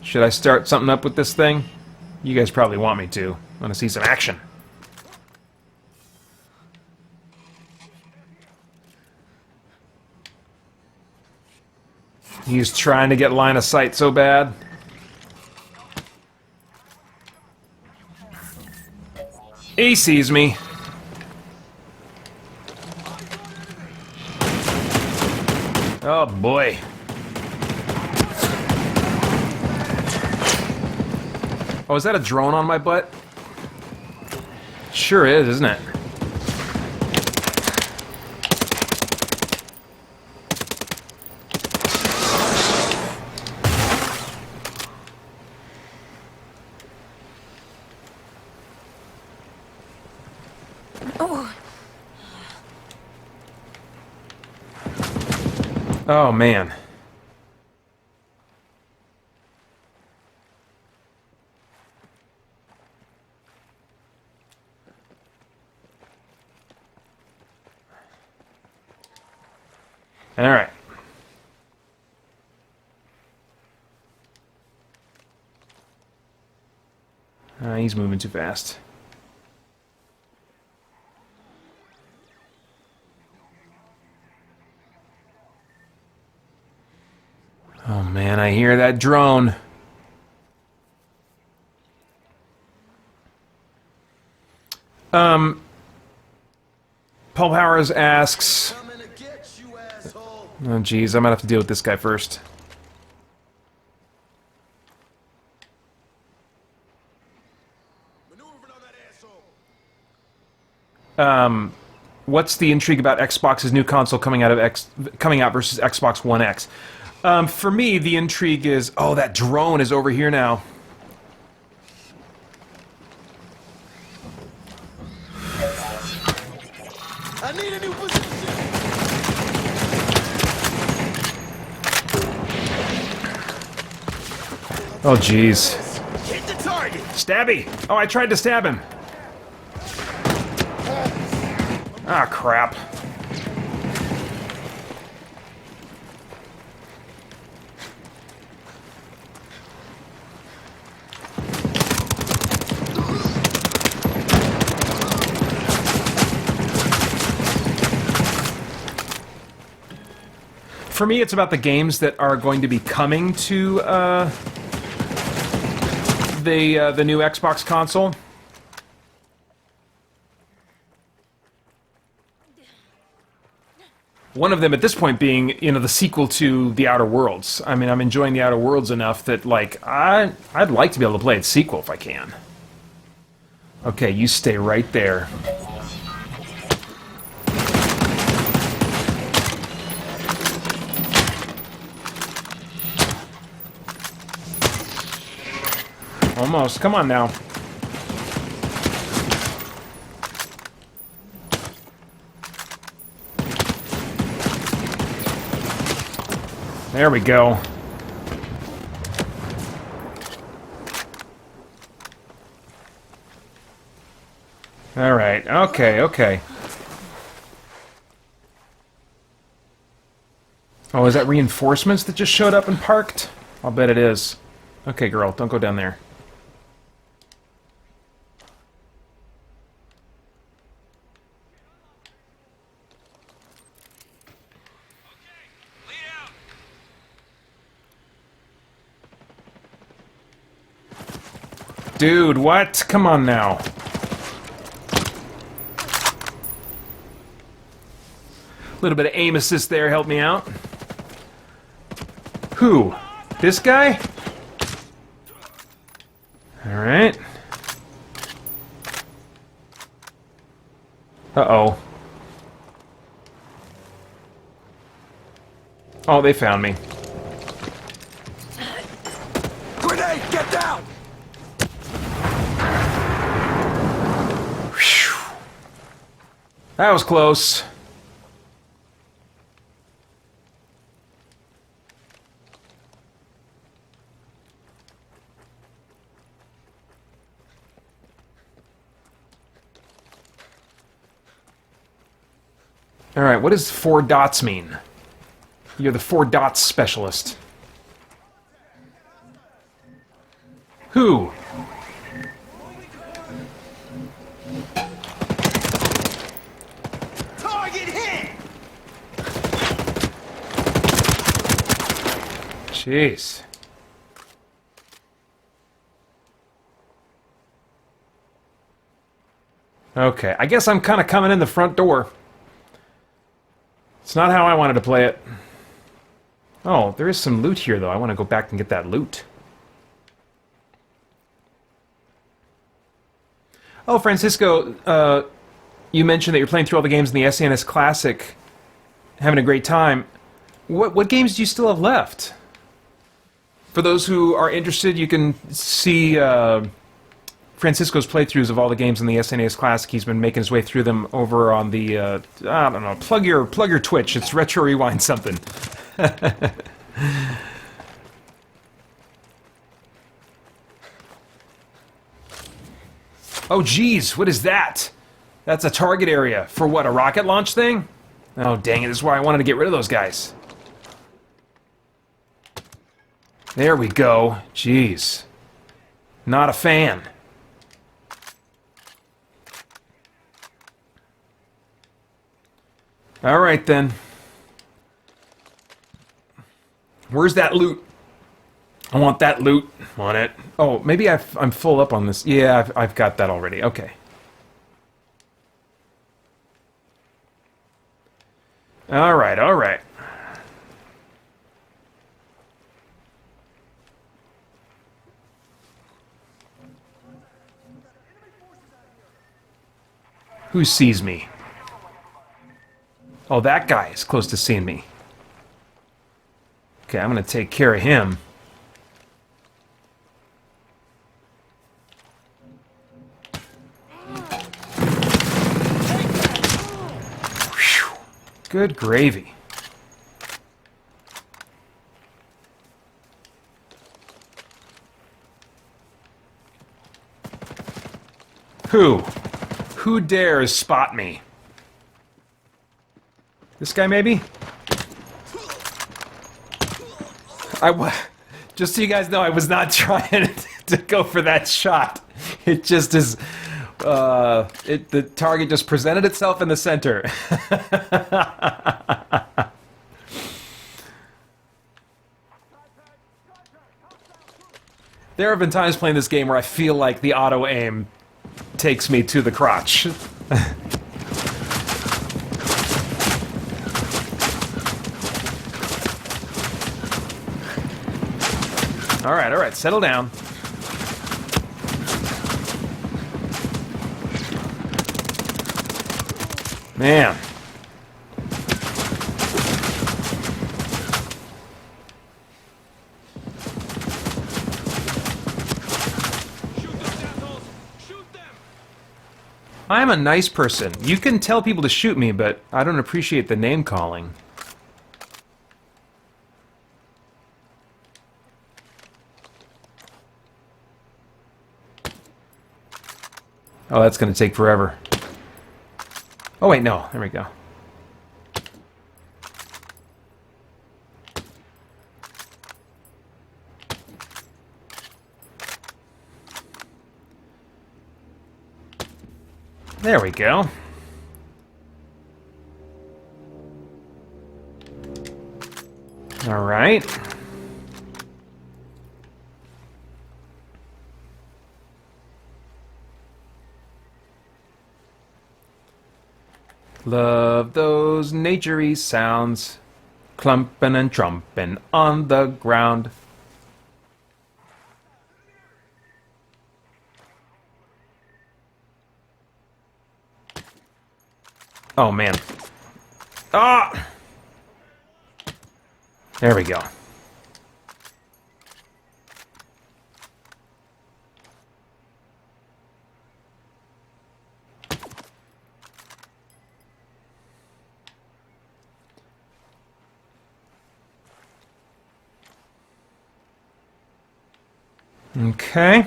Should I start something up with this thing? You guys probably want me to. I want to see some action. He's trying to get line of sight so bad. He sees me. Oh boy. Oh, is that a drone on my butt? Sure is, isn't it? Oh, man. All right. He's moving too fast. Oh man, I hear that drone. Paul Powers asks... Oh geez, I'm gonna have to deal with this guy first. What's the intrigue about Xbox's new console coming out versus Xbox One X? For me, the intrigue is, oh, that drone is over here now. I need a new position. Oh, jeez. Hit the target. Stabby! Oh, I tried to stab him. Ah, crap. For me, it's about the games that are going to be coming to the new Xbox console. One of them at this point being, you know, the sequel to The Outer Worlds. I mean, I'm enjoying The Outer Worlds enough that, like, I'd like to be able to play its sequel if I can. Okay, you stay right there. Almost. Come on now. There we go. All right. Okay, okay. Oh, is that reinforcements that just showed up and parked? I'll bet it is. Okay, girl, don't go down there. Dude, what? Come on now. A little bit of aim assist there, help me out. Who? This guy? Alright. Uh-oh. Oh, they found me. Grenade, get down! Whew. That was close. Alright, what does 4 dots mean? You're the 4 dots specialist. Who? Target hit! Jeez. Okay, I guess I'm kind of coming in the front door. It's not how I wanted to play it. Oh, there is some loot here, though. I want to go back and get that loot. Oh, Francisco, you mentioned that you're playing through all the games in the SNES Classic, having a great time. What games do you still have left? For those who are interested, you can see Francisco's playthroughs of all the games in the SNES Classic. He's been making his way through them over on the, I don't know, plug your Twitch. It's Retro Rewind something. Oh, geez, what is that? That's a target area. For what, a rocket launch thing? Oh, dang it, this is why I wanted to get rid of those guys. There we go. Jeez. Not a fan. Alright then. Where's that loot? I want that loot. Want it. Oh, maybe I'm full up on this. Yeah, I've got that already. Okay. Alright, alright. Who sees me? Oh, that guy is close to seeing me. Okay, I'm gonna take care of him. Whew. Good gravy. Who? Who dares spot me? This guy, maybe? Just so you guys know, I was not trying to go for that shot. It just is... the target just presented itself in the center. There have been times playing this game where I feel like the auto-aim takes me to the crotch. Alright, alright, settle down. Man. I'm a nice person. You can tell people to shoot me, but I don't appreciate the name calling. Oh, that's gonna take forever. Oh wait, no. There we go. There we go. All right. Love those naturey sounds, clumping and trumping on the ground. Oh, man. Ah! There we go. Okay.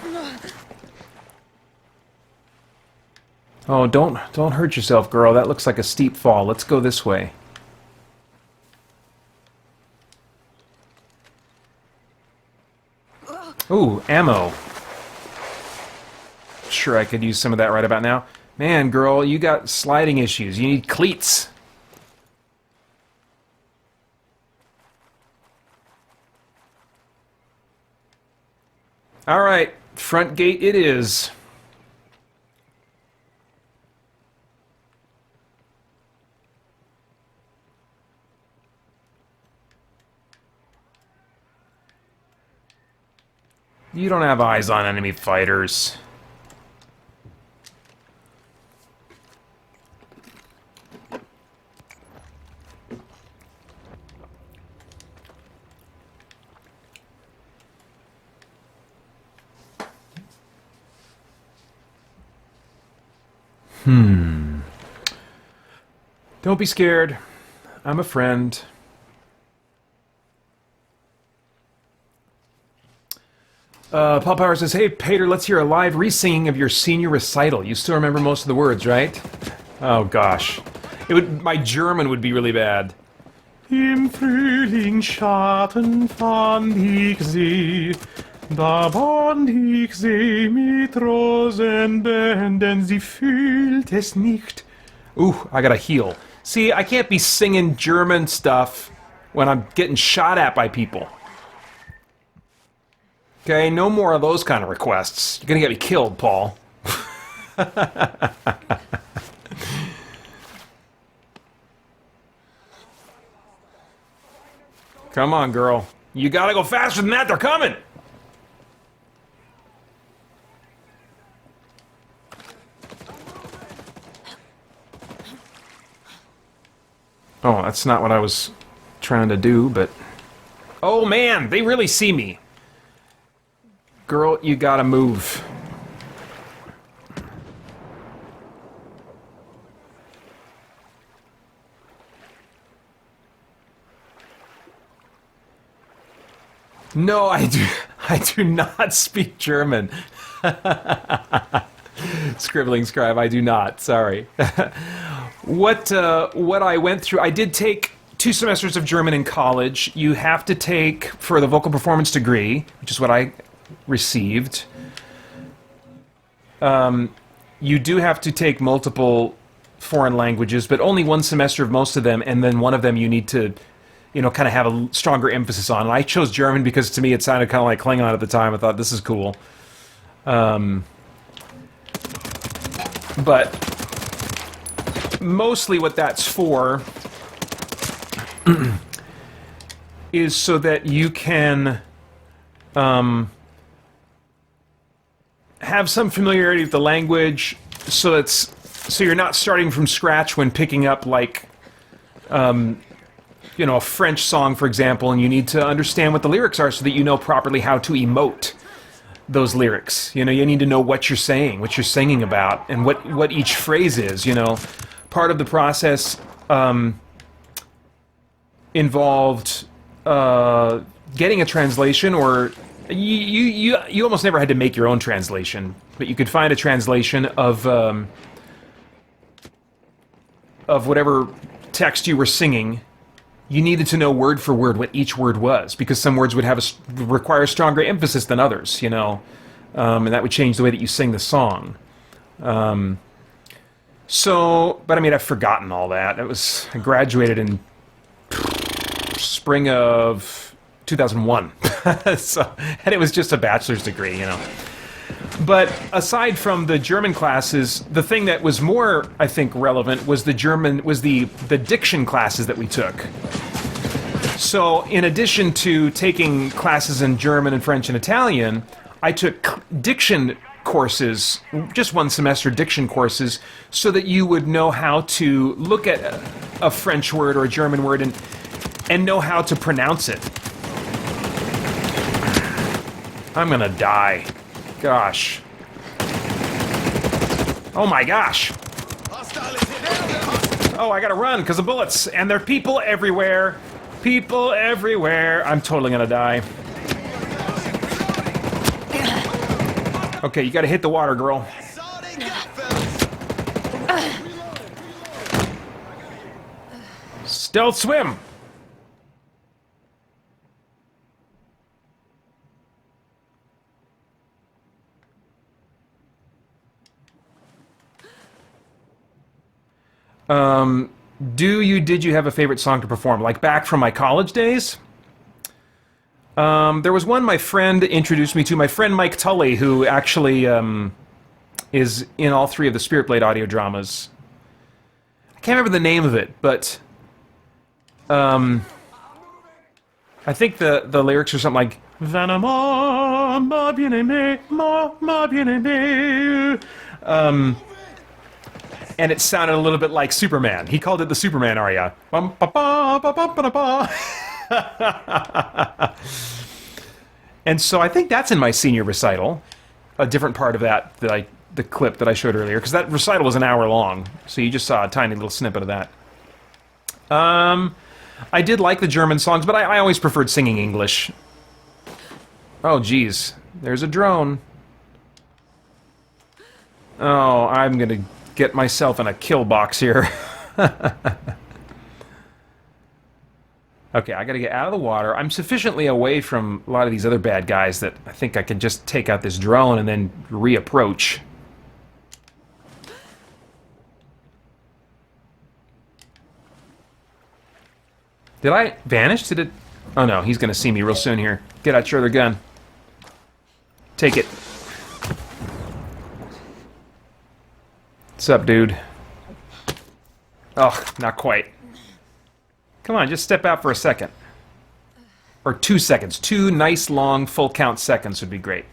Oh, don't hurt yourself, girl. That looks like a steep fall. Let's go this way. Ooh, ammo. sure I could use some of that right about now. Man, girl, you got sliding issues. You need cleats. All right, front gate it is. You don't have eyes on enemy fighters. Don't be scared. I'm a friend. Paul Power says, "Hey, Pater, let's hear a live re-singing of your senior recital. You still remember most of the words, right?" Oh, gosh. My German would be really bad. Im Frühlingsschatten fand ich sie, da band ich sie mit Rosenbänden, sie fühlt es nicht. Ooh, I gotta heal. See, I can't be singing German stuff when I'm getting shot at by people. Okay, no more of those kind of requests. You're gonna get me killed, Paul. Come on, girl. You gotta go faster than that, they're coming! Oh, that's not what I was trying to do, but... Oh man, they really see me. Girl, you gotta move. No, I do not speak German. Scribbling scribe, I do not, sorry. What I went through, I did take 2 semesters of German in college. You have to take, for the vocal performance degree, which is what I received, you do have to take multiple foreign languages, but only 1 semester of most of them, and then one of them you need to, you know, kind of have a stronger emphasis on. And I chose German because to me it sounded kind of like Klingon at the time. I thought, this is cool. But mostly what that's for is so that you can have some familiarity with the language, so you're not starting from scratch when picking up, like, you know, a French song, for example, and you need to understand what the lyrics are so that you know properly how to emote those lyrics. You know, you need to know what you're saying, what you're singing about, and what each phrase is, you know. Part of the process involved getting a translation, or you almost never had to make your own translation, but you could find a translation of whatever text you were singing. You needed to know word for word what each word was, because some words would require stronger emphasis than others, you know, and that would change the way that you sing the song. But I mean, I've forgotten all that. I graduated in spring of 2001, and it was just a bachelor's degree, you know. But aside from the German classes, the thing that was more, I think, relevant was the diction classes that we took. So, in addition to taking classes in German and French and Italian, I took diction courses, just 1 semester diction courses, so that you would know how to look at a French word or a German word and know how to pronounce it. I'm gonna die. Gosh. Oh my gosh. Oh, I gotta run because of bullets. And there are people everywhere. People everywhere. I'm totally gonna die. Okay, you gotta hit the water, girl. Stealth swim. Did you have a favorite song to perform? Like back from my college days? There was one my friend introduced me to. My friend Mike Tully, who actually is in all three of the Spirit Blade audio dramas. I can't remember the name of it, but I think the lyrics are something like Vanama, ma bien aimé, ma bien aimé. And it sounded a little bit like Superman. He called it the Superman aria. Bum, ba, ba, ba, ba, ba, ba. And so I think that's in my senior recital. A different part of the clip that I showed earlier, because that recital was an hour long, so you just saw a tiny little snippet of that. I did like the German songs, but I always preferred singing English. Oh, geez. There's a drone. Oh, I'm gonna get myself in a kill box here. Okay, I gotta get out of the water. I'm sufficiently away from a lot of these other bad guys that I think I can just take out this drone and then reapproach. Did I vanish? Did it? Oh no, he's gonna see me real soon here. Get out your other gun. Take it. What's up, dude? Oh, not quite. Come on, just step out for a second. Or 2 seconds. 2 nice, long, full count seconds would be great.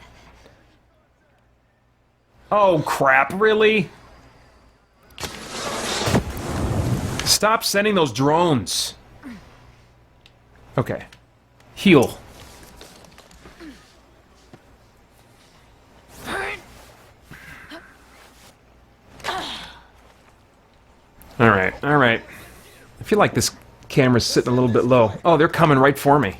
Oh, crap, really? Stop sending those drones. Okay. Heal. Alright, alright. I feel like this camera's sitting a little bit low. Oh, they're coming right for me.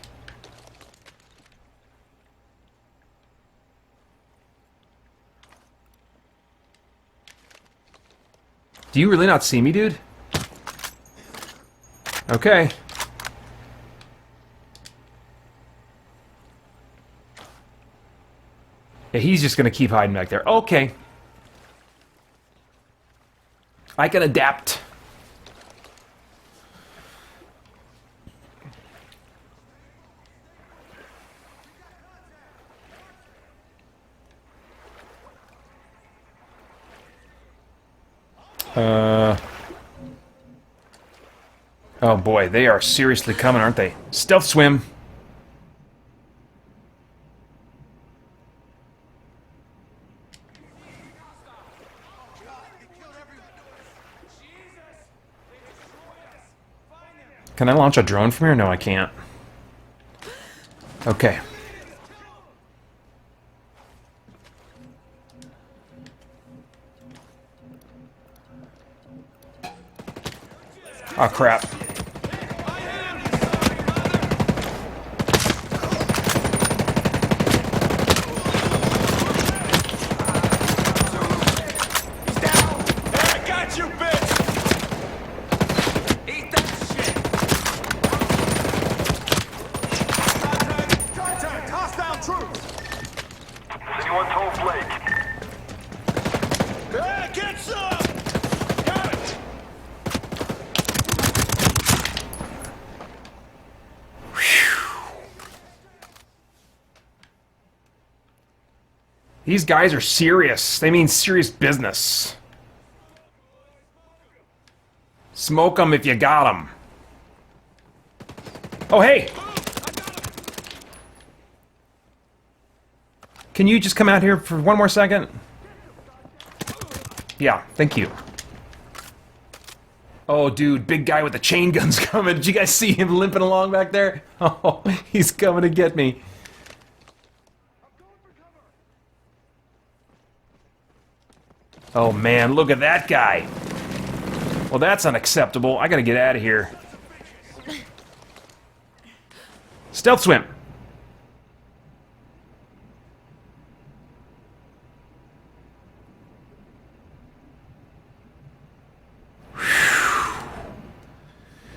Do you really not see me, dude? Okay. Yeah, he's just gonna keep hiding back there. Okay. I can adapt. Oh boy, they are seriously coming, aren't they? Stealth swim. Can I launch a drone from here? No, I can't. Okay. Oh, crap. These guys are serious. They mean serious business. Smoke them if you got them. Oh, hey! Can you just come out here for one more second? Yeah, thank you. Oh, dude, big guy with the chain gun's coming. Did you guys see him limping along back there? Oh, he's coming to get me. Oh man, look at that guy. Well, that's unacceptable. I gotta get out of here. Stealth swim. Whew.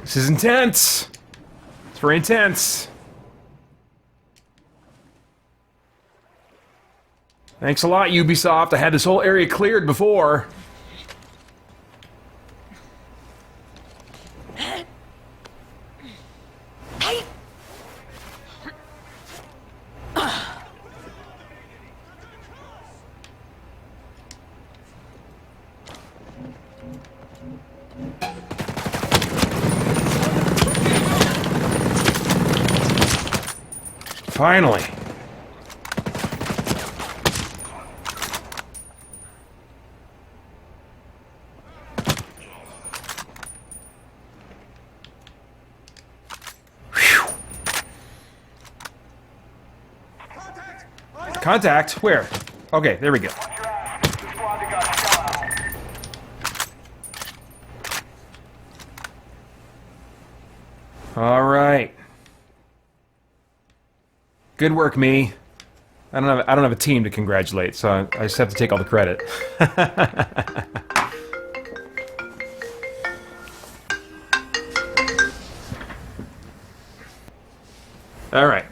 This is intense. It's very intense. Thanks a lot, Ubisoft. I had this whole area cleared before. Finally. Whew. Contact? Where? Okay, there we go. All right. Good work, me. I don't have a team to congratulate, so I just have to take all the credit. All right.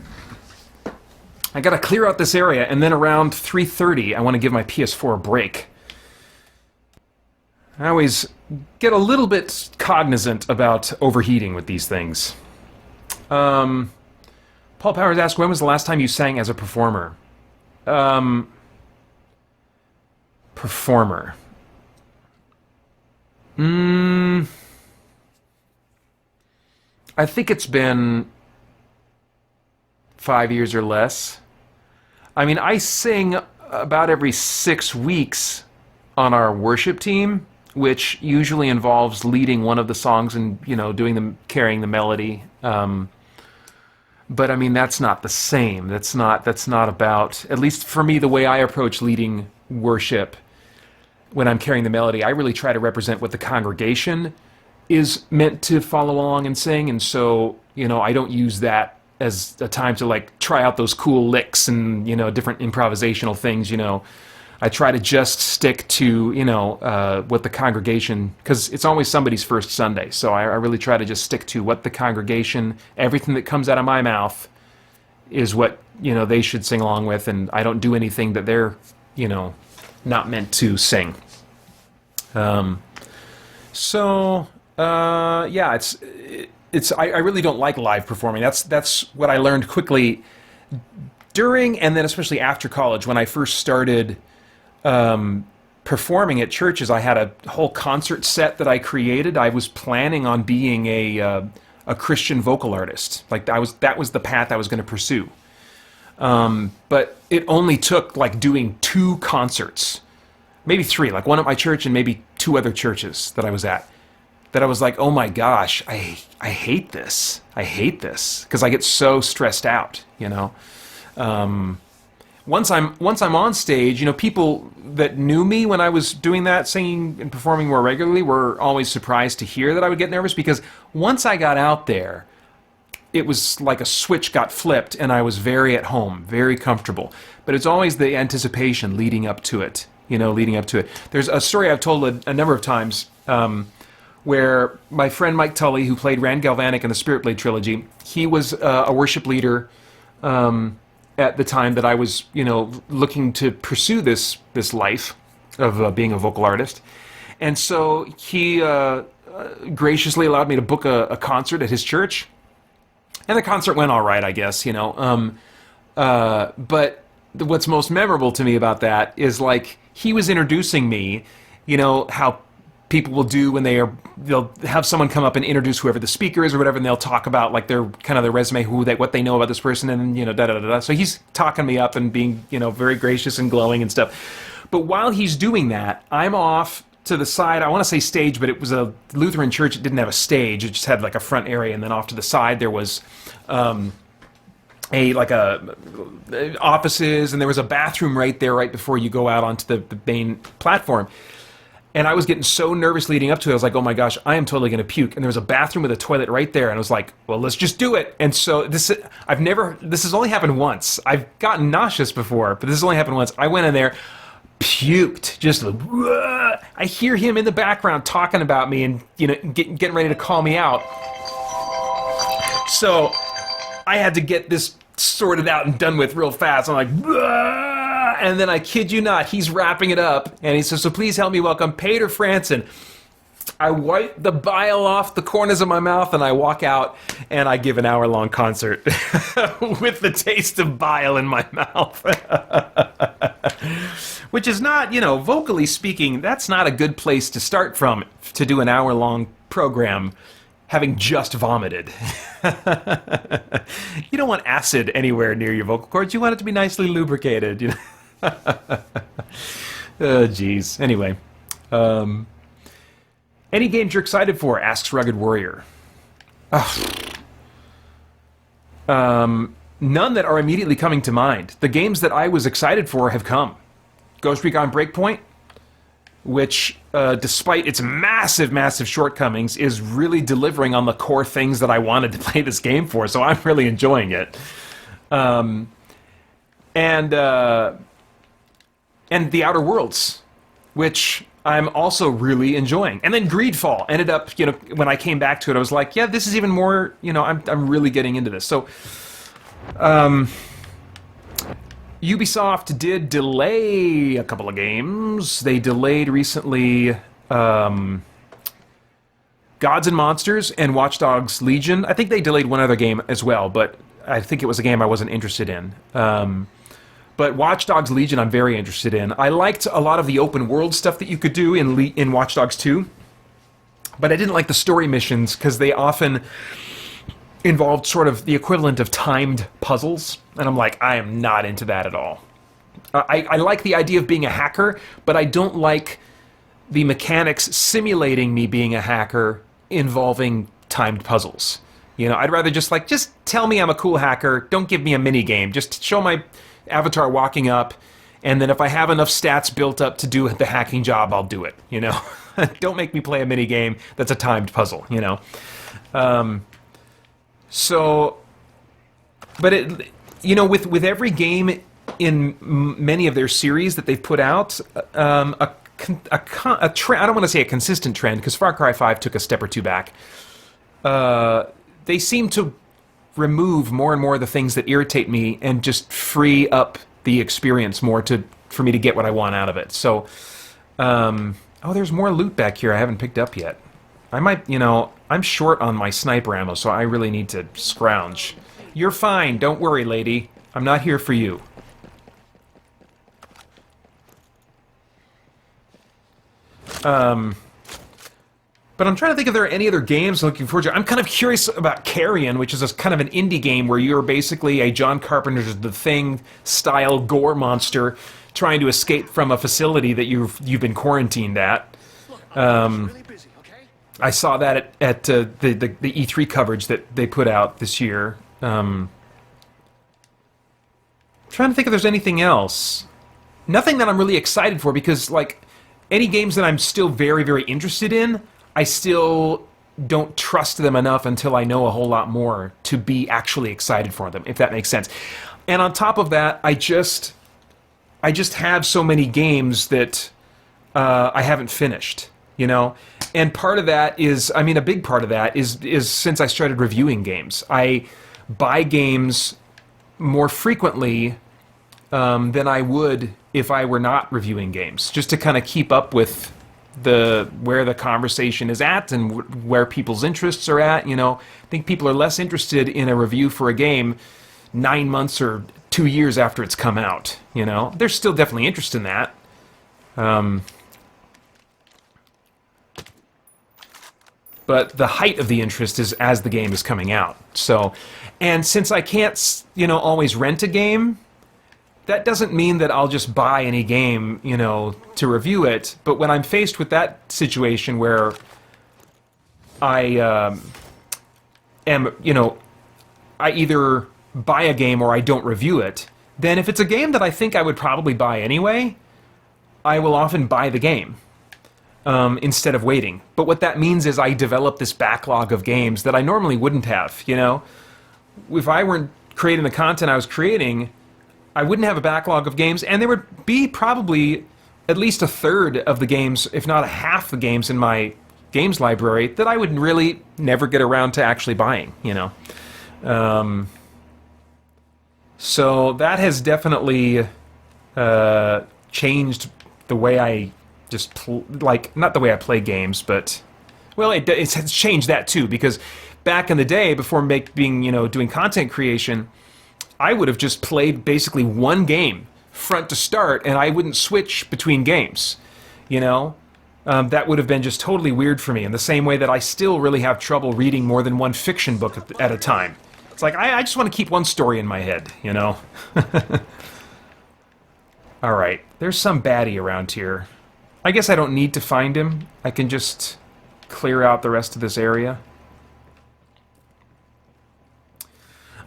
I gotta clear out this area, and then around 3:30, I want to give my PS4 a break. I always get a little bit cognizant about overheating with these things. Paul Powers asked, when was the last time you sang as a performer? Performer. I think it's been 5 years or less. I mean, I sing about every 6 weeks on our worship team, which usually involves leading one of the songs and, you know, carrying the melody. But I mean, that's not the same. That's not about, at least for me, the way I approach leading worship when I'm carrying the melody, I really try to represent what the congregation is meant to follow along and sing. And so, you know, I don't use that as a time to like try out those cool licks and, you know, different improvisational things, you know. I try to just stick to, you know, what the congregation, because it's always somebody's first Sunday, so I really try to just stick to what the congregation, everything that comes out of my mouth is what, you know, they should sing along with, and I don't do anything that they're, you know, not meant to sing. Yeah, I really don't like live performing. That's what I learned quickly during and then especially after college when I first started performing at churches. I had a whole concert set that I created. I was planning on being a Christian vocal artist. Like that was the path I was going to pursue. But it only took like doing 2 concerts, maybe 3, like one at my church and maybe 2 other churches that I was at, that I was like, oh my gosh, I hate this. I hate this because I get so stressed out, you know. Once I'm on stage, you know, people that knew me when I was doing that, singing and performing more regularly, were always surprised to hear that I would get nervous, because once I got out there, it was like a switch got flipped and I was very at home, very comfortable. But it's always the anticipation leading up to it, you know, leading up to it. There's a story I've told a number of times where my friend Mike Tully, who played Rand Galvanic in the Spirit Blade trilogy, he was a worship leader at the time that I was, you know, looking to pursue this life of being a vocal artist. And so he graciously allowed me to book a concert at his church. And the concert went all right, I guess, you know. But what's most memorable to me about that is, like, he was introducing me, you know, how people will do when they'll have someone come up and introduce whoever the speaker is or whatever, and they'll talk about like their resume, what they know about this person, and, you know, da da da da. So he's talking me up and being, you know, very gracious and glowing and stuff. But while he's doing that, I'm off to the side. I want to say stage, but it was a Lutheran church. It didn't have a stage. It just had like a front area, and then off to the side there was offices, and there was a bathroom right there, right before you go out onto the main platform. And I was getting so nervous leading up to it. I was like, oh my gosh, I am totally going to puke. And there was a bathroom with a toilet right there. And I was like, well, let's just do it. And so this has only happened once. I've gotten nauseous before, but this has only happened once. I went in there, puked, just, I hear him in the background talking about me and, you know, getting ready to call me out. So I had to get this sorted out and done with real fast. I'm like, and then I kid you not, he's wrapping it up, and he says, so please help me welcome Peter Franson. I wipe the bile off the corners of my mouth, and I walk out, and I give an hour-long concert with the taste of bile in my mouth. Which is not, you know, vocally speaking, that's not a good place to start from, to do an hour-long program having just vomited. You don't want acid anywhere near your vocal cords. You want it to be nicely lubricated. You know? Oh, jeez. Anyway. Any games you're excited for? Asks Rugged Warrior. None that are immediately coming to mind. The games that I was excited for have come. Ghost Recon Breakpoint, which, despite its massive, massive shortcomings, is really delivering on the core things that I wanted to play this game for, so I'm really enjoying it. And The Outer Worlds, which I'm also really enjoying. And then Greedfall ended up, when I came back to it, I was like, yeah, this is even more, I'm really getting into this. So, Ubisoft did delay a couple of games. They delayed recently Gods and Monsters and Watch Dogs Legion. I think they delayed one other game as well, but I think it was a game I wasn't interested in. But Watch Dogs Legion I'm very interested in. I liked a lot of the open world stuff that you could do in Watch Dogs 2, but I didn't like the story missions because they often involved sort of the equivalent of timed puzzles, and I'm like, I am not into that at all. I like the idea of being a hacker, but I don't like the mechanics simulating me being a hacker involving timed puzzles. I'd rather just tell me I'm a cool hacker, don't give me a mini game, just show my avatar walking up, and then if I have enough stats built up to do the hacking job, I'll do it, Don't make me play a mini game that's a timed puzzle, So, but with every game in many of their series that they've put out, I don't want to say a consistent trend, because Far Cry 5 took a step or two back. They seem to remove more and more of the things that irritate me and just free up the experience more for me to get what I want out of it. So, there's more loot back here I haven't picked up yet. I might, I'm short on my sniper ammo, so I really need to scrounge. You're fine, don't worry, lady. I'm not here for you. But I'm trying to think if there are any other games I'm looking forward to. I'm kind of curious about Carrion, which is kind of an indie game where you're basically a John Carpenter's The Thing-style gore monster trying to escape from a facility that you've been quarantined at. I saw that at the E3 coverage that they put out this year. Trying to think if there's anything else. Nothing that I'm really excited for, because any games that I'm still very, very interested in, I still don't trust them enough until I know a whole lot more to be actually excited for them, if that makes sense. And on top of that, I just have so many games that I haven't finished, And part of that is, a big part of that is since I started reviewing games. I buy games more frequently than I would if I were not reviewing games, just to kind of keep up with where the conversation is at and where people's interests are at. I think people are less interested in a review for a game 9 months or 2 years after it's come out. There's still definitely interest in that. But the height of the interest is as the game is coming out. So, and since I can't, always rent a game, that doesn't mean that I'll just buy any game, to review it. But when I'm faced with that situation where I am, I either buy a game or I don't review it, then if it's a game that I think I would probably buy anyway, I will often buy the game. Instead of waiting. But what that means is I develop this backlog of games that I normally wouldn't have, If I weren't creating the content I was creating, I wouldn't have a backlog of games, and there would be probably at least a third of the games, if not a half the games in my games library that I would really never get around to actually buying, So that has definitely changed the way I not the way I play games, but it's changed that too, because back in the day, before doing content creation, I would have just played basically one game front to start, and I wouldn't switch between games, that would have been just totally weird for me, in the same way that I still really have trouble reading more than one fiction book at a time. It's like, I just want to keep one story in my head, you know? Alright, there's some baddie around here. I guess I don't need to find him. I can just clear out the rest of this area.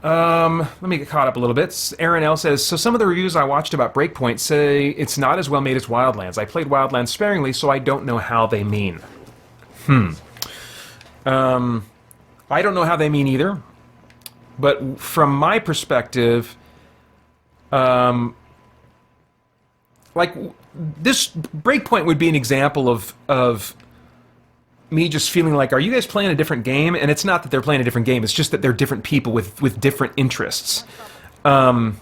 Let me get caught up a little bit. Aaron L. says, so some of the reviews I watched about Breakpoint say it's not as well made as Wildlands. I played Wildlands sparingly, so I don't know how they mean. I don't know how they mean either. But from my perspective, like, this Breakpoint would be an example of me just feeling like, are you guys playing a different game? And it's not that they're playing a different game, it's just that they're different people with different interests. Dude,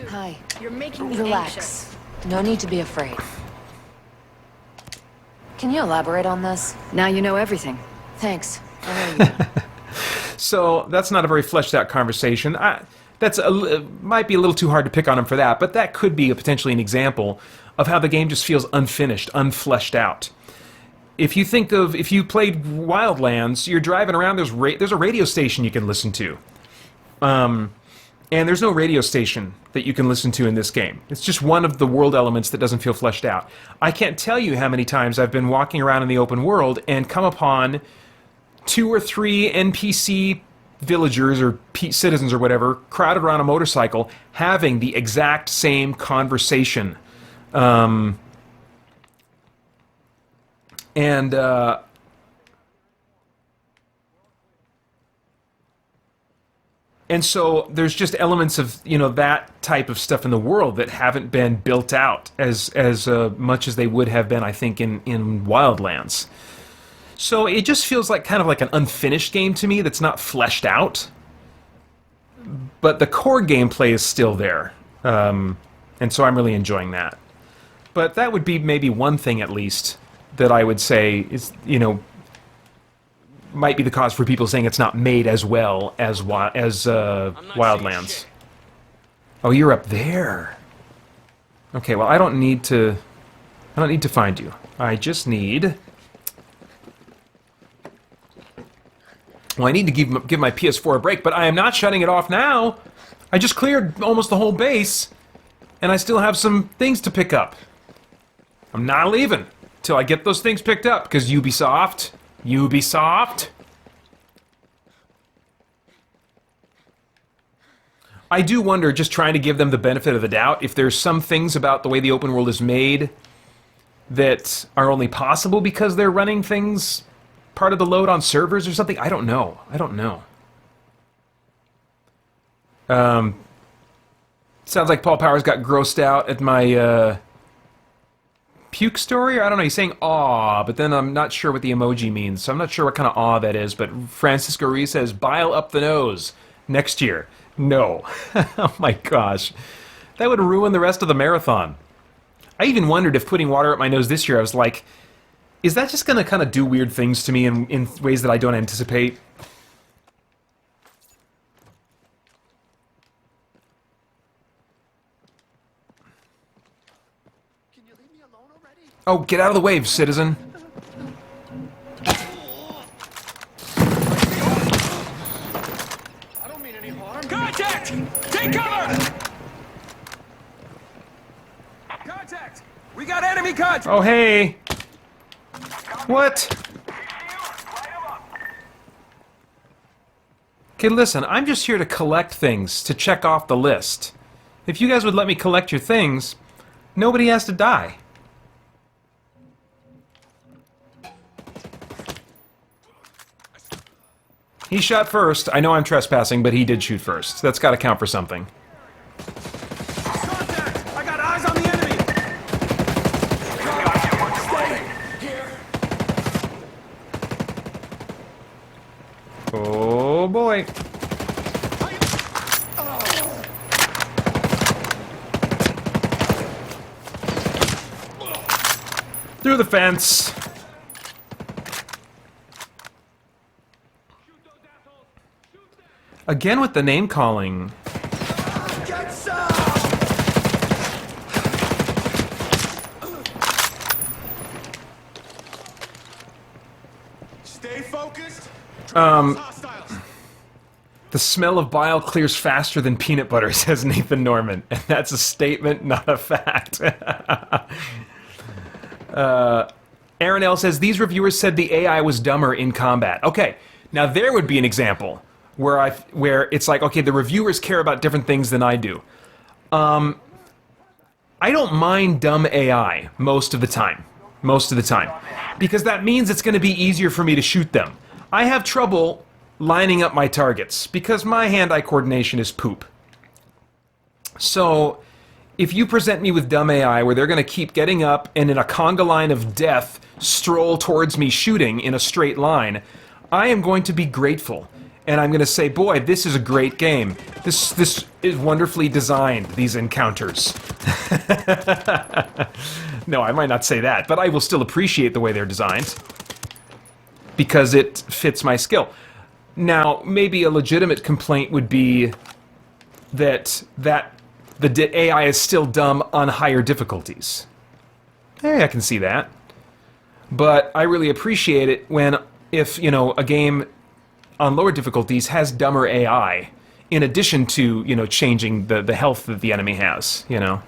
hi. You're making me anxious. No need to be afraid. Can you elaborate on this? Now you know everything. Thanks. I know you. So that's not a very fleshed out conversation. Might be a little too hard to pick on him for that, but that could be potentially an example of how the game just feels unfinished, unfleshed out. If you played Wildlands, you're driving around, there's a radio station you can listen to. And there's no radio station that you can listen to in this game. It's just one of the world elements that doesn't feel fleshed out. I can't tell you how many times I've been walking around in the open world and come upon 2 or 3 NPC villagers or citizens or whatever crowded around a motorcycle having the exact same conversation. And so there's just elements of, you know, that type of stuff in the world that haven't been built out as much as they would have been, I think, in Wildlands. So it just feels like kind of like an unfinished game to me that's not fleshed out. But the core gameplay is still there. And so I'm really enjoying that. But that would be maybe one thing at least that I would say is, you know, might be the cause for people saying it's not made as well as Wildlands. Oh, you're up there. Okay, well, I don't need to find you. I just need. Well, I need to give my PS4 a break, but I am not shutting it off now. I just cleared almost the whole base, and I still have some things to pick up. I'm not leaving till I get those things picked up, because Ubisoft. I do wonder, just trying to give them the benefit of the doubt, if there's some things about the way the open world is made that are only possible because they're running things part of the load on servers or something. I don't know. Sounds like Paul Powers got grossed out at my puke story, or I don't know, he's saying aw, but then I'm not sure what the emoji means, so I'm not sure what kind of aw that is, but Francisco Ruiz says, bile up the nose next year. No. Oh my gosh. That would ruin the rest of the marathon. I even wondered if putting water up my nose this year, I was like, is that just going to kind of do weird things to me in ways that I don't anticipate? Can you leave me alone already? Oh, get out of the way, citizen. I don't mean any harm. Contact! Take cover! Contact! We got enemy contact! Oh, hey. What? Okay, listen, I'm just here to collect things, to check off the list. If you guys would let me collect your things, nobody has to die. He shot first. I know I'm trespassing, but he did shoot first. That's got to count for something. Contact! I got eyes on the enemy! Stay here! Oh boy. Through the fence. Again with the name calling. Get some! Hostiles. The smell of bile clears faster than peanut butter, says Nathan Norman. And that's a statement, not a fact. Aaron L. says, these reviewers said the AI was dumber in combat. Okay, now there would be an example where it's like, okay, the reviewers care about different things than I do. I don't mind dumb AI most of the time. Most of the time. Because that means it's going to be easier for me to shoot them. I have trouble lining up my targets because my hand-eye coordination is poop. So, if you present me with dumb AI where they're going to keep getting up and in a conga line of death stroll towards me shooting in a straight line, I am going to be grateful. And I'm going to say, boy, this is a great game. This is wonderfully designed, these encounters. No, I might not say that, but I will still appreciate the way they're designed. Because it fits my skill. Now, maybe a legitimate complaint would be that the AI is still dumb on higher difficulties. Hey, I can see that. But I really appreciate it when, if, you know, a game on lower difficulties has dumber AI, in addition to, you know, changing the health that the enemy has, you know.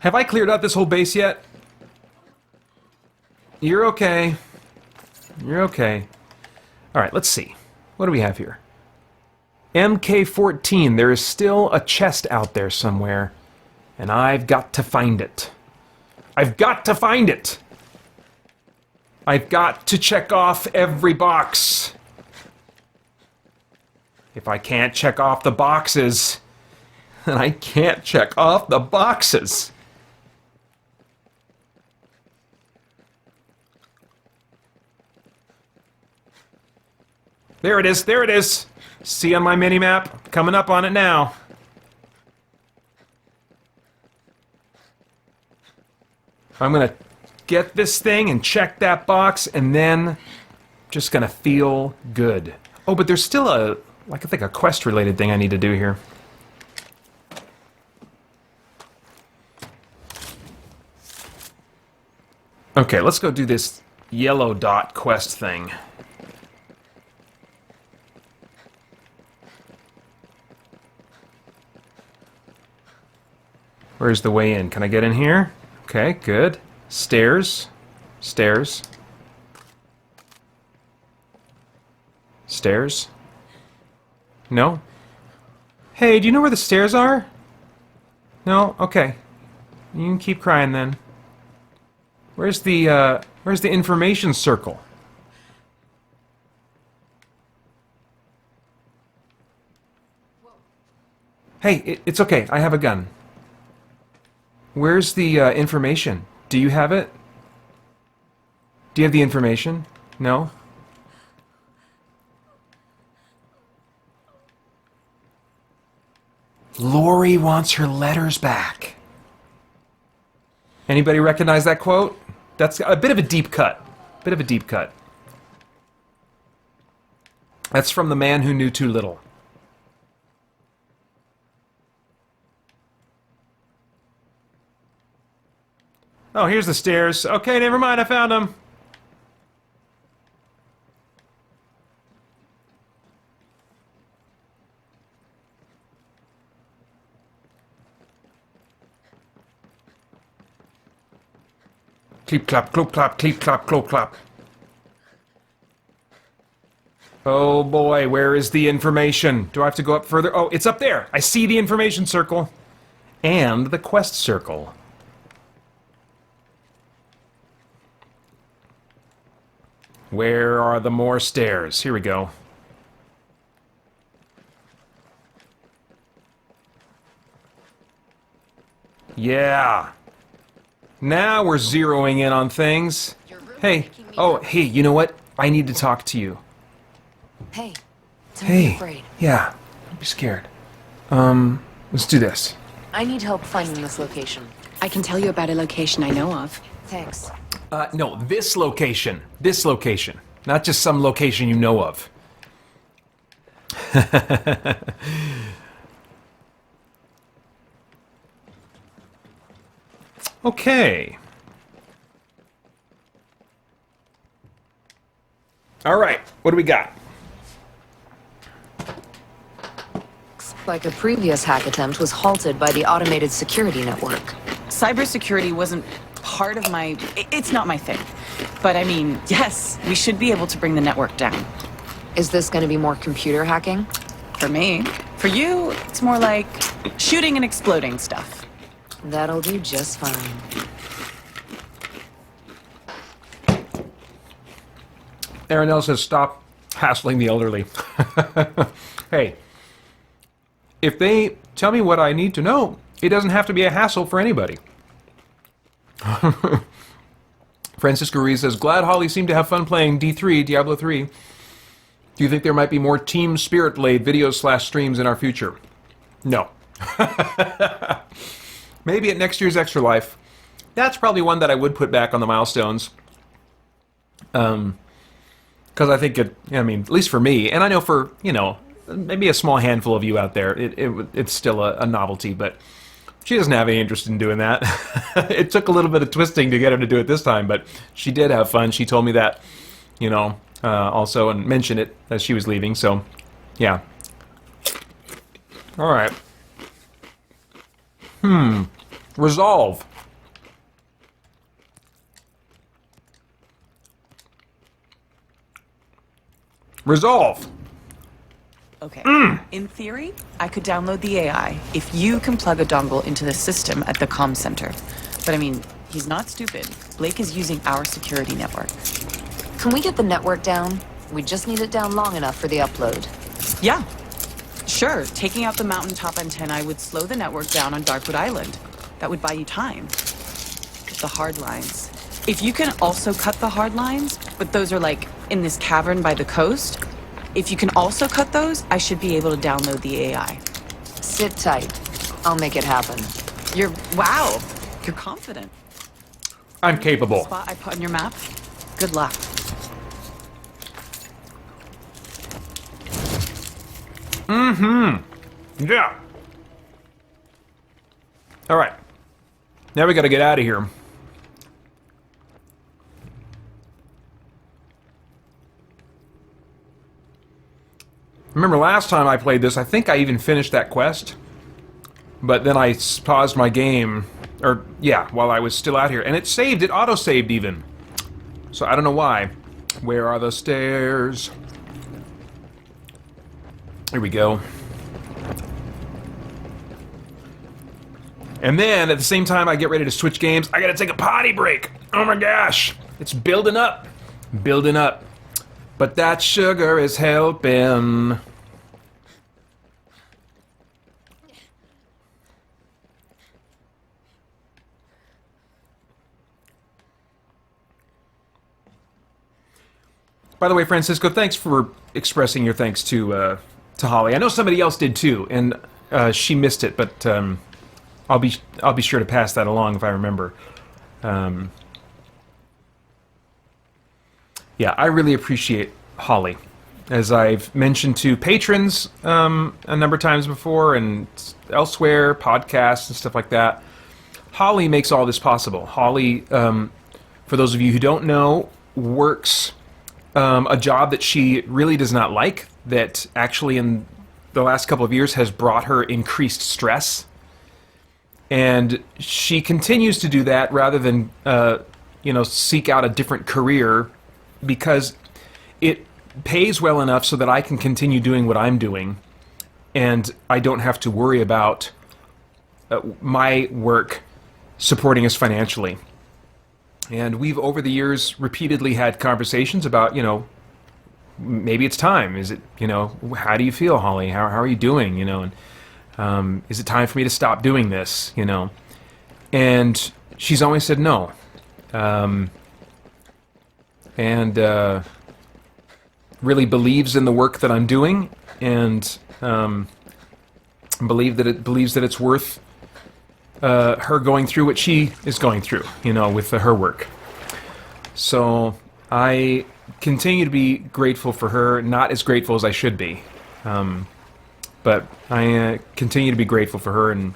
Have I cleared out this whole base yet? You're okay. You're okay. Alright, let's see. What do we have here? MK14. There is still a chest out there somewhere. And I've got to find it. I've got to find it! I've got to check off every box. If I can't check off the boxes, then I can't check off the boxes. There it is, there it is. See on my mini-map? Coming up on it now. I'm gonna get this thing and check that box, and then just gonna feel good. Oh, but there's still I think a quest-related thing I need to do here. Okay, let's go do this yellow dot quest thing. Where's the way in? Can I get in here? Okay, good. Stairs. Stairs. Stairs. No? Hey, do you know where the stairs are? No? Okay. You can keep crying then. Where's the information circle? Hey, it's okay. I have a gun. Where's the information? Do you have it? Do you have the information? No? Lori wants her letters back. Anybody recognize that quote? That's a bit of a deep cut. Bit of a deep cut. That's from The Man Who Knew Too Little. Oh, here's the stairs. Okay, never mind, I found them. Cleep clap, cloop clap, cleep clap, cloop clap. Oh boy, where is the information? Do I have to go up further? Oh, it's up there. I see the information circle. And the quest circle. Where are the more stairs? Here we go. Yeah. Now we're zeroing in on things. Hey. Oh, hey, you know what? I need to talk to you. Hey. Don't be Hey. afraid. Yeah. Don't be scared. Let's do this. I need help finding this location. I can tell you about a location I know of. Thanks. No, this location. This location. Not just some location you know of. Okay. All right, what do we got? Like a previous hack attempt was halted by the automated security network. Cybersecurity wasn't part of my... It's not my thing. But I mean, yes, we should be able to bring the network down. Is this going to be more computer hacking? For me. For you, it's more like shooting and exploding stuff. That'll do just fine. Aaron L says, stop hassling the elderly. Hey, if they tell me what I need to know, it doesn't have to be a hassle for anybody. Francisco Ruiz says, glad Holly seemed to have fun playing D3, Diablo 3. Do you think there might be more Team Spirit-laid videos/streams in our future? No. Maybe at next year's Extra Life. That's probably one that I would put back on the milestones. Because I think at least for me, and I know for, maybe a small handful of you out there, it's still a novelty, but she doesn't have any interest in doing that. It took a little bit of twisting to get her to do it this time, but she did have fun. She told me that, also, and mentioned it as she was leaving, so, yeah. All right. Resolve. Resolve. Okay. In theory, I could download the AI if you can plug a dongle into the system at the comm center. But I mean, he's not stupid. Blake is using our security network. Can we get the network down? We just need it down long enough for the upload. Yeah. Sure, taking out the mountaintop antennae would slow the network down on Darkwood Island. That would buy you time. The hard lines. If you can also cut the hard lines, but those are like in this cavern by the coast, if you can also cut those, I should be able to download the AI. Sit tight. I'll make it happen. Wow, you're confident. I'm capable. Spot I put on your map? Good luck. Yeah. All right. Now we got to get out of here. Remember last time I played this, I think I even finished that quest. But then I paused my game, while I was still out here. And it saved, it auto-saved even. So I don't know why. Where are the stairs? Here we go. And then, at the same time I get ready to switch games, I gotta take a potty break! Oh my gosh! It's building up. Building up. But that sugar is helping. By the way, Francisco, thanks for expressing your thanks to Holly. I know somebody else did too, and she missed it, but I'll be sure to pass that along if I remember. Yeah, I really appreciate Holly, as I've mentioned to patrons a number of times before, and elsewhere, podcasts and stuff like that. Holly makes all this possible. Holly, for those of you who don't know, works a job that she really does not like, that actually in the last couple of years has brought her increased stress. And she continues to do that rather than, seek out a different career, because it pays well enough so that I can continue doing what I'm doing, and I don't have to worry about my work supporting us financially. And we've, over the years, repeatedly had conversations about, maybe it's time. Is it, how do you feel, Holly? How are you doing, and is it time for me to stop doing this, And she's always said no. And really believes in the work that I'm doing, and believes that it's worth her going through what she is going through, with her work. So I continue to be grateful for her, not as grateful as I should be. But I continue to be grateful for her, and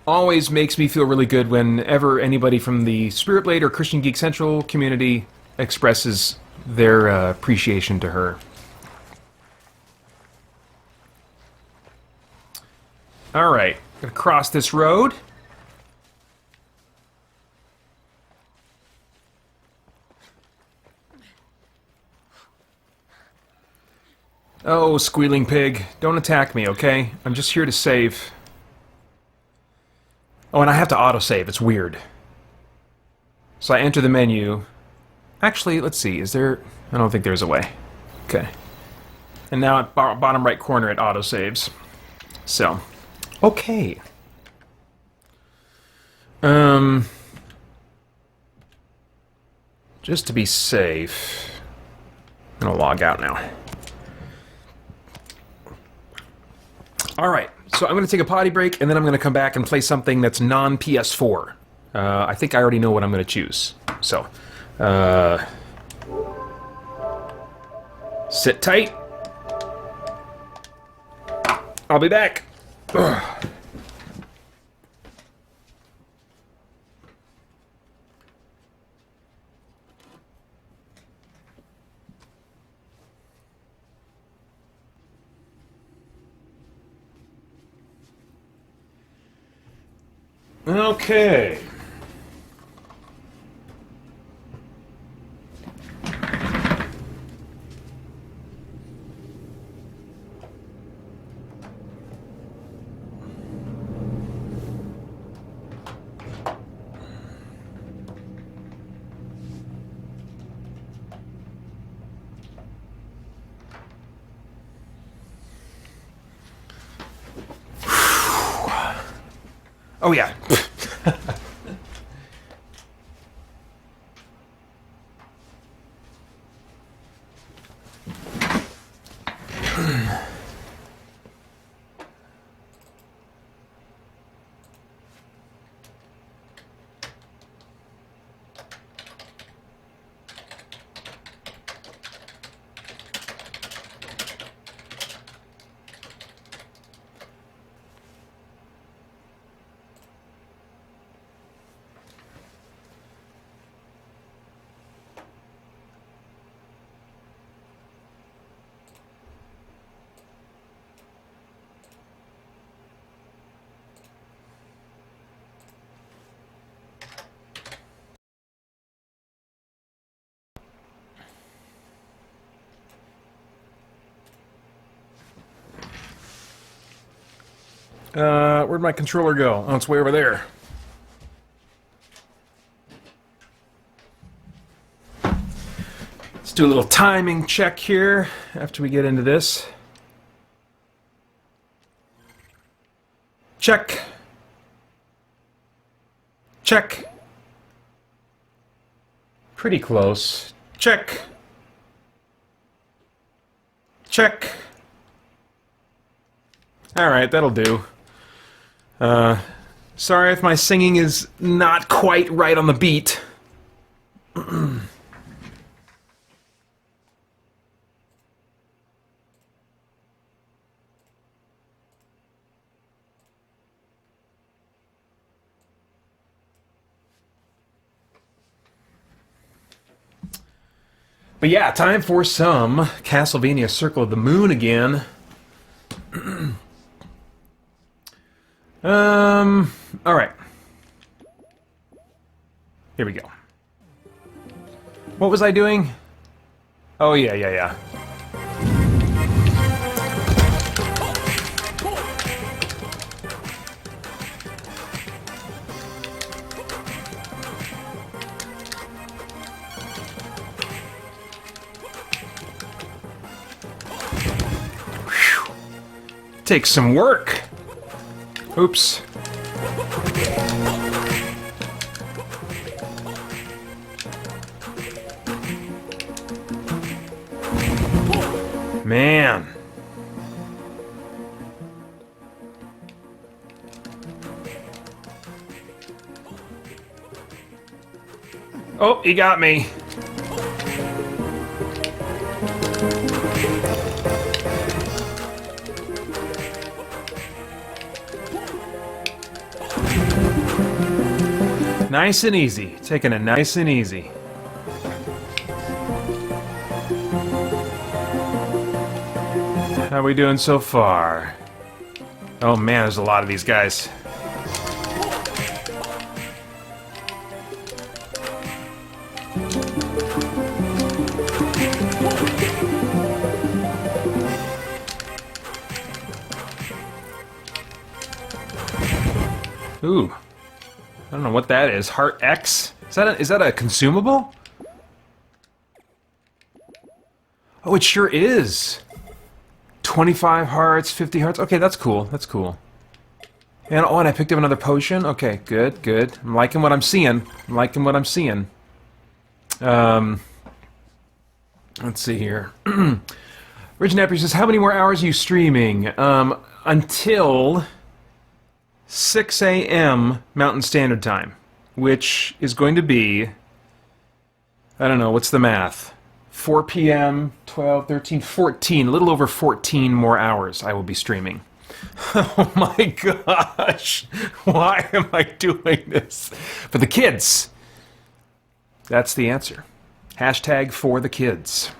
always makes me feel really good whenever anybody from the Spirit Blade or Christian Geek Central community expresses their appreciation to her. All right, gonna cross this road. Oh, squealing pig, don't attack me, okay? I'm just here to save. Oh, and I have to autosave. It's weird. So I enter the menu. Actually, let's see. Is there... I don't think there's a way. Okay. And now at bottom right corner it autosaves. So. Okay. Just to be safe, I'm gonna log out now. Alright, so I'm gonna take a potty break and then I'm gonna come back and play something that's non-PS4. I think I already know what I'm gonna choose. So, sit tight. I'll be back. Ugh. Okay. Oh yeah. Where'd my controller go? Oh, it's way over there. Let's do a little timing check here after we get into this. Check. Check. Pretty close. Check. Check. Alright, that'll do. Sorry if my singing is not quite right on the beat. But yeah, time for some Castlevania Circle of the Moon again. Alright. Here we go. What was I doing? Oh, yeah. Whew. Takes some work. Oops. Man. Oh, he got me. Nice and easy. Taking it nice and easy. How we doing so far? Oh man, there's a lot of these guys. Ooh. I don't know what that is. Heart X? Is that a consumable? Oh, it sure is. 25 hearts, 50 hearts. Okay, that's cool. That's cool. And oh, and I picked up another potion. Okay, good, good. I'm liking what I'm seeing. I'm liking what I'm seeing. Let's see here. Rich Nappy says, how many more hours are you streaming? Until 6 a.m. Mountain Standard Time, which is going to be, I don't know, what's the math? 4 p.m., 12, 13, 14, a little over 14 more hours I will be streaming. Oh my gosh! Why am I doing this? For the kids! That's the answer. Hashtag for the kids.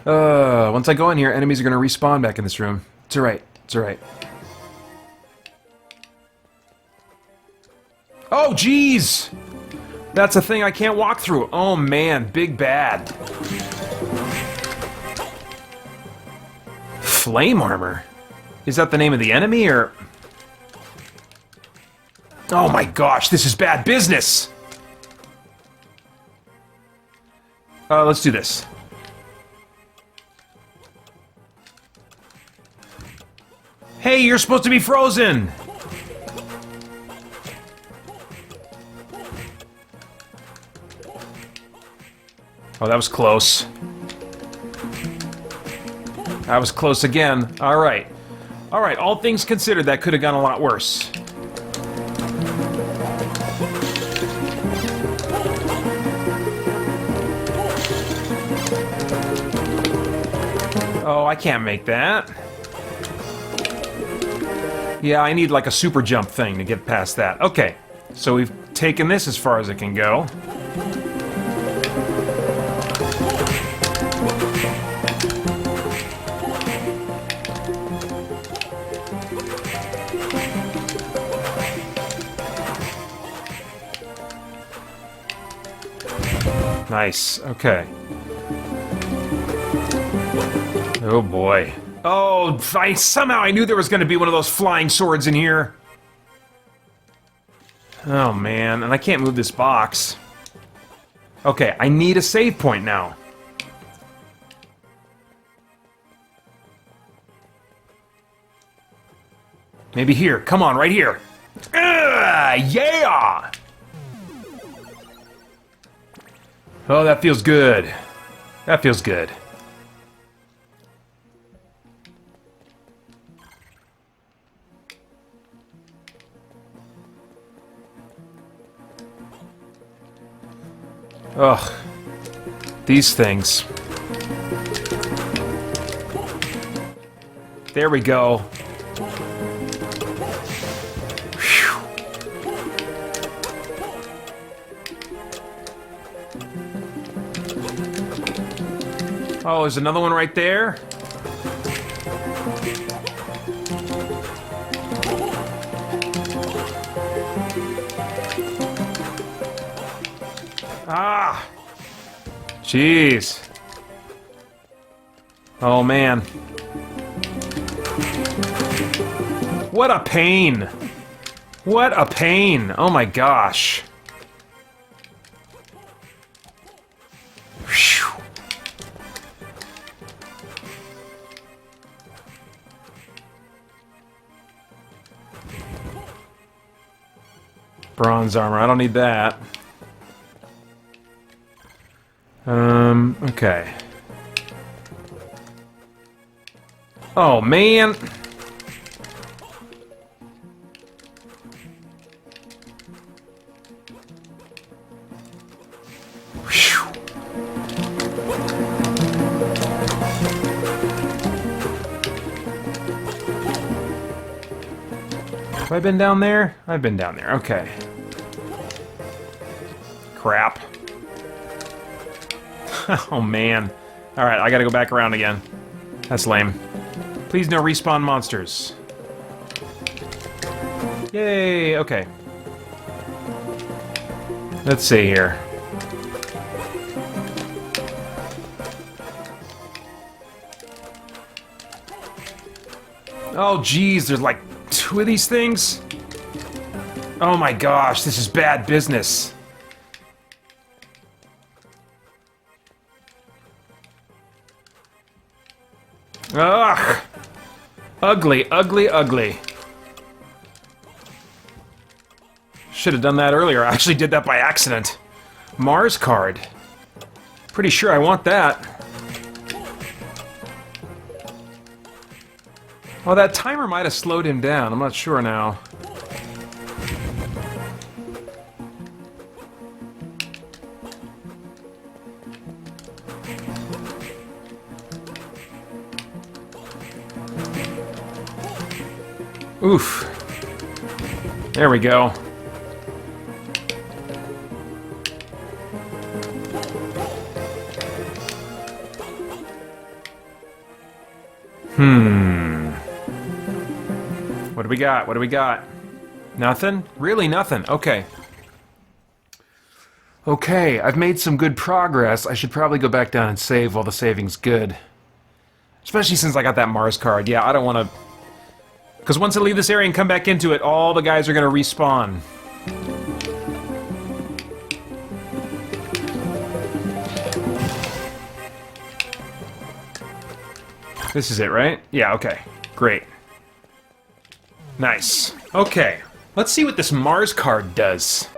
Once I go in here, enemies are going to respawn back in this room. It's alright. It's alright. Oh, jeez! That's a thing I can't walk through. Oh, man. Big bad. Flame armor? Is that the name of the enemy, or... Oh my gosh, this is bad business! Let's do this. Hey, you're supposed to be frozen! Oh, that was close. That was close again. Alright. Alright, all things considered, that could have gone a lot worse. Oh, I can't make that. Yeah, I need like a super jump thing to get past that. Okay, so we've taken this as far as it can go. Nice, okay. Oh boy. Oh, somehow I knew there was going to be one of those flying swords in here. Oh man, and I can't move this box. Okay, I need a save point now. Maybe here. Come on, right here. Yeah! Oh, that feels good. That feels good. Ugh. These things. There we go. Whew. Oh, there's another one right there. Ah! Jeez. Oh, man. What a pain. What a pain. Oh, my gosh. Whew. Bronze armor. I don't need that. Okay. Oh, man. Whew. Have I been down there? I've been down there. Okay. Crap. Oh, man. Alright, I gotta go back around again. That's lame. Please no respawn monsters. Yay, okay. Let's see here. Oh, geez, there's like 2 of these things? Oh my gosh, this is bad business. Ugh! Ugly, ugly, ugly. Should have done that earlier. I actually did that by accident. Mars card. Pretty sure I want that. Oh, that timer might have slowed him down. I'm not sure now. Oof. There we go. What do we got? What do we got? Nothing? Really nothing? Okay. Okay, I've made some good progress. I should probably go back down and save while the saving's good. Especially since I got that Mars card. Yeah, I don't want to... Because once I leave this area and come back into it, all the guys are going to respawn. This is it, right? Yeah, okay. Great. Nice. Okay. Let's see what this Mars card does.